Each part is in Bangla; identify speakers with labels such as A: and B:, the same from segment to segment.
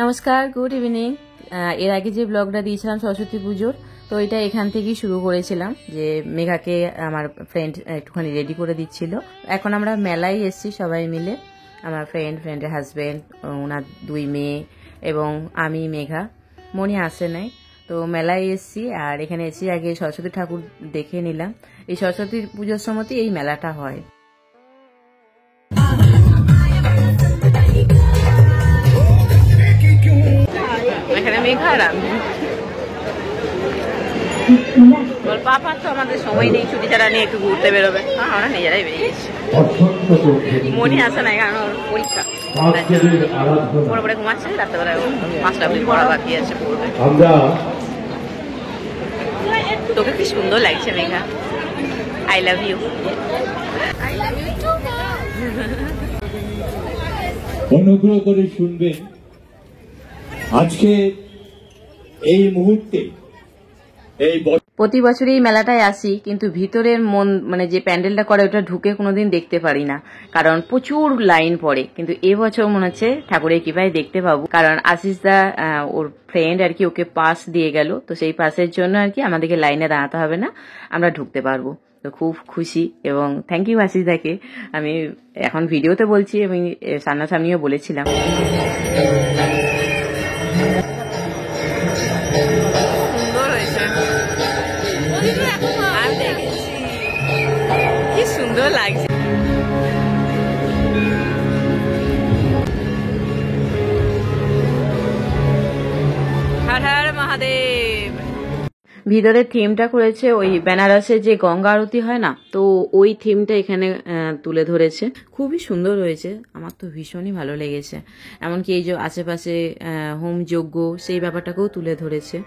A: নমস্কার, গুড ইভিনিং। এর আগে যে ব্লগটা দিয়েছিলাম সরস্বতী পুজোর, তো এটা এখান থেকেই শুরু করেছিলাম যে মেঘাকে আমার ফ্রেন্ড একটুখানি রেডি করে দিচ্ছিল। এখন আমরা মেলায় এসেছি সবাই মিলে, আমার ফ্রেন্ডের হাজব্যান্ড, ওনার 2 মেয়ে এবং আমি, মেঘা। মনি আসে নাই, তো মেলায় এসেছি। আর এখানে এসে আগে সরস্বতী ঠাকুর দেখে নিলাম। এই সরস্বতী পুজোর সময়তে এই মেলাটা হয়। এখানে মেঘা ওর পাপা তো আমাদের সময় নেই, ছুটি ছাড়া নিয়ে একটু ঘুরতে বেরোবে। আমরা নিজেরাই বেরিয়েছি। মনি আসে না, কারণ ওর পরীক্ষা পরে পরে ঘুমাচ্ছে। রাত্রেবেলায় 5টা অবধি পড়া বাকি আছে, পড়বে। তোকে কি সুন্দর লাগছে মেঘা। I love you.
B: অনুগ্রহ করে শুনবেন, আজকে এই মুহূর্তে
A: প্রতি বছরই এই মেলাটায় আসি, কিন্তু ভিতরের মানে যে প্যান্ডেলটা করে ওটা ঢুকে কোনোদিন দেখতে পারি না, কারণ প্রচুর লাইন পড়ে। কিন্তু এবছর মনে হচ্ছে ঠাকুরের কৃপায় দেখতে পাবো, কারণ আশিস দা ওর ফ্রেন্ড আর কি ওকে পাস দিয়ে গেল, তো সেই পাসের জন্য আর কি আমাদেরকে লাইনে দাঁড়াতে হবে না, আমরা ঢুকতে পারবো। তো খুব খুশি এবং থ্যাংক ইউ আশিস দাকে। আমি এখন ভিডিওতে বলছি, আমি সামনাসামনিও বলেছিলাম। কি সুন্দর লাগছে। হর হর মহাদেব। ভিতরের থিমটা করেছে ওই বেনারসের যে গঙ্গা আরতি হয় না, তো ওই থিমটা এখানে তুলে ধরেছে। খুবই সুন্দর হয়েছে, আমার তো ভীষণই ভালো লেগেছে। এমনকি এই যে আশেপাশে হোম যজ্ঞ, সেই ব্যাপারটাকেও তুলে ধরেছে।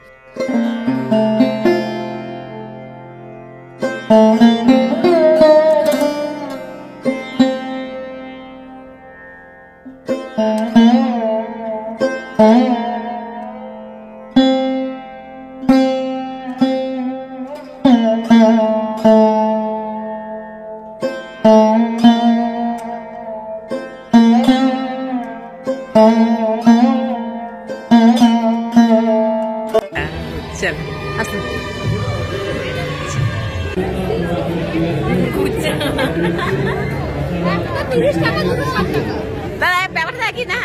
A: দাদা ব্যাপারটা দেখি না,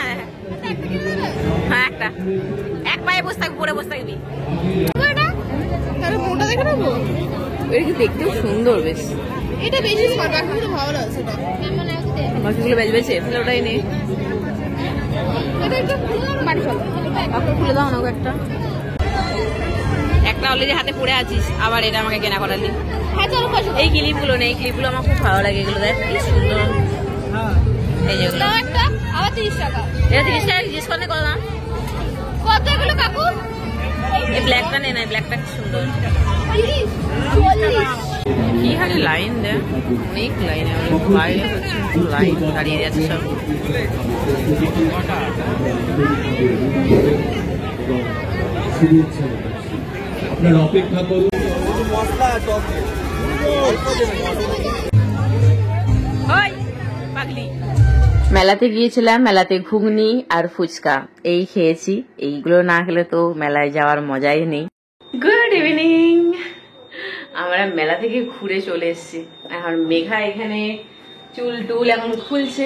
A: হ্যাঁ একটা এক পায়ে বসে থাকবি, পরে বসে থাকবি। দেখতেও সুন্দর বেশ। এটা বেশি ভালো লাগছে, বাকিগুলো বেশ বেশি তাহলে ওটাই নেই। খুলে দাও না একটা একটা অলরেডি হাতে পড়ে আছিস, আবার এটা আমাকে কেনা করালি। এই ক্লিপগুলো নেই, ক্লিপগুলো আমার খুব ভালো লাগে। এগুলো দেখ কি সুন্দর। এই যেগুলো আবার 30 টাকা, এটা 30 টাকা জিজ্ঞেস করলে করলাম কত এগুলো কাকু। এই ব্ল্যাকটা নেই না, ব্ল্যাকটা কি সুন্দর। কি হারে লাইন দেয়, অনেক লাইন, বাইরে হচ্ছে লাইন দাঁড়িয়ে যাচ্ছে সব।
B: আপনার অপেক্ষা করুন।
A: মেলাতে গিয়েছিলাম, মেলাতে ঘুগনি আর ফুচকা এই খেয়েছি। এইগুলো না খেলে তো মেলায় যাওয়ার মজাই নেই। Good evening. আমরা মেলা থেকে ঘুরে চলে এসেছি। এখন মেঘা এখানে চুল টুল এখন খুলছে।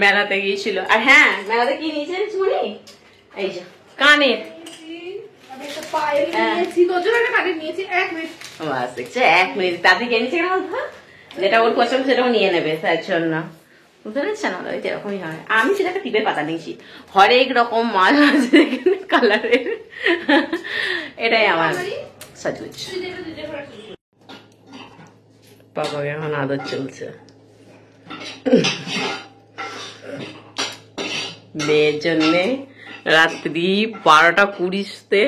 A: মেলাতে গিয়েছিল। আর হ্যাঁ, মেলাতে কি নিয়েছে মনি? এই যে কানের এক মিনিট তাতে কিনেছে কেন, যেটা ওর পছন্দ সেটাও নিয়ে নেবে, তার জন্য বুঝতে পারছে না। এরকমই হয়। আমি সেটাকে টিপের পাতা নিয়েছি, হরেক রকম মাল আছে কালারের। এটাই আমার সাজুজ। বাবাকে এখন আদর চলছে। মেয়ের জন্যে রাত্রি 12টা 20-তে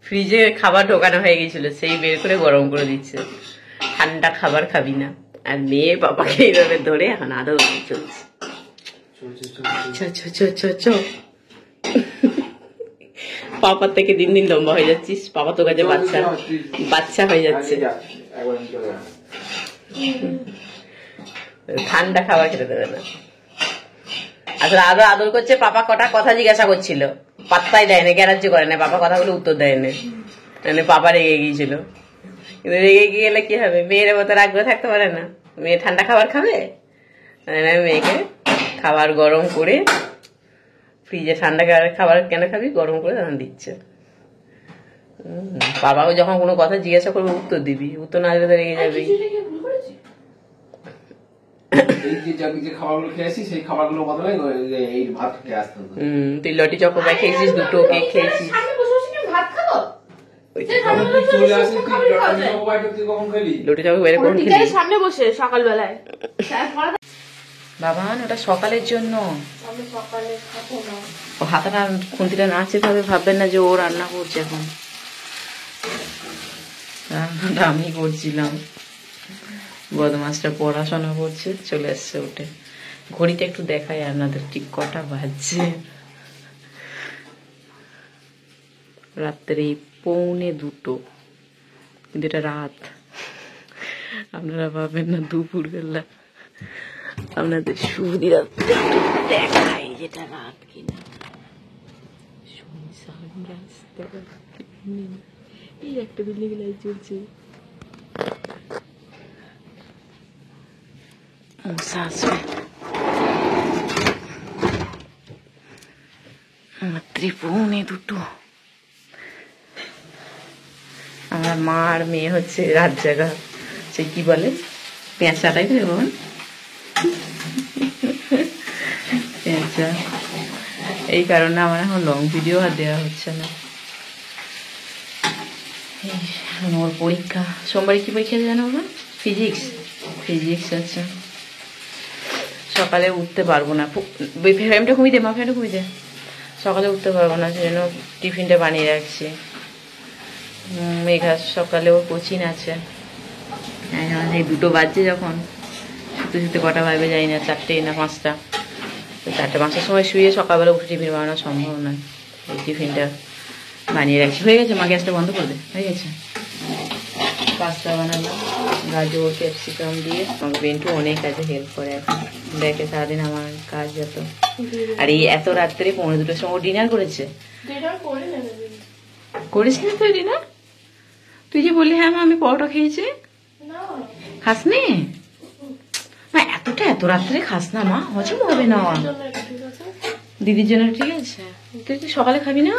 A: ফ্রিজে খাবার ঢোকানো হয়ে গেছিল, সেই বের করে গরম করে দিচ্ছে। ঠান্ডা খাবার খাবি না। আর মেয়ে বাবাকে এইভাবে ধরে এখন আদর চলছে। পাপার থেকে দিন দিন লম্বা হয়ে যাচ্ছিস। পাপা তো কাছে বাচ্চা হয়ে যাচ্ছে। ঠান্ডা খাবার খেতে দেবে না। আসলে আদর আদর করছে, পাপা কটা কথা জিজ্ঞাসা করছিল, পাত্তাই দেয় না, গ্যারাজ্য করে না, পাপা কথাগুলো উত্তর দেয় না, মানে পাপা রেগে গিয়েছিল। কিন্তু রেগে গেলে কি হবে, মেয়ের মতো রাগ করে থাকতে পারে না, মেয়ে ঠান্ডা খাবার খাবে, মেয়েকে খাবার গরম করে, ফ্রিজে ঠান্ডা খাবার কেন খাবি, গরম করে তখন দিচ্ছে। বাবাও যখন কোনো কথা জিজ্ঞাসা করবে উত্তর দিবি, উত্তর না দিলে রেগে যাবি। তুই লটি চকোপাই খেয়েছিস, দুটো কেক খেয়েছিস, লটি চকোপাই কখন খেলি?
C: সামনে বসে সকালবেলায়।
A: বাবা ওটা সকালের জন্য, ও হাতাটা খুন্তিটা নাচছে তবে ভাববেন না যে ও রান্না করছে, এখন রান্নাটা আমি করছিলাম। বদমাসটা পড়াশোনা করছে, চলে এসছে উঠে। ঘড়িটা একটু দেখাই আপনাদের ঠিক কটা বাজছে, রাত্রে 1:45, কিন্তু এটা রাত, আপনারা ভাবেন না দুপুর বেলা। আপনাদের সুবিধা দেখাই যেটা রাত কিনা। এই একটা বিল্ডিং লাইট জ্বলছে, মাত্র 1:45। আমার মা আর মেয়ে হচ্ছে রাত জাগা, সে কি বলে পেঁচা টাইপ এমন পেঁচা। এই কারণে আমার এখন লং ভিডিও আর দেওয়া হচ্ছে না। ওর পরীক্ষা সোমবারে, কি পরীক্ষা জানো ওরা? ফিজিক্স আছে। সকালে উঠতে পারবো না, ফ্রেমটা কমিয়ে দে মা, ফ্রেমটা কমিয়ে দে। সকালে উঠতে পারবো না, সেজন্য টিফিনটা বানিয়ে রাখছি। মেঘা সকালে ওর কোচিং আছে, এই 2টো বাজছে যখন, শুতে শুতে কটা বাজবে যাই না, 4টে না 5টা। 4টে-5টার সময় শুয়ে সকালবেলা উঠে টিফিন বানানো সম্ভব নয়, এই টিফিনটা বানিয়ে রাখছি। হয়ে গেছে মা, গ্যাসটা বন্ধ করে দে, হয়ে গেছে। পাস্তা বানালাম গাজর ক্যাপসিকাম দিয়ে। আমাকে বেন্টু অনেক কাজে হেল্প করে এখন, দেখে সারাদিন আমার কাজ যত। আর এই এত রাত্রে 1:45-র সময় ডিনার করেছে। করিস না তুই ডিনার? তুই যে বললি হ্যাঁ মা আমি পরোটা খেয়েছি, খাস নি? মা এত রাত্রে খাস না মা, হজম হবে না। দিদির জন্য ঠিক আছে, তুই সকালে খাবি না?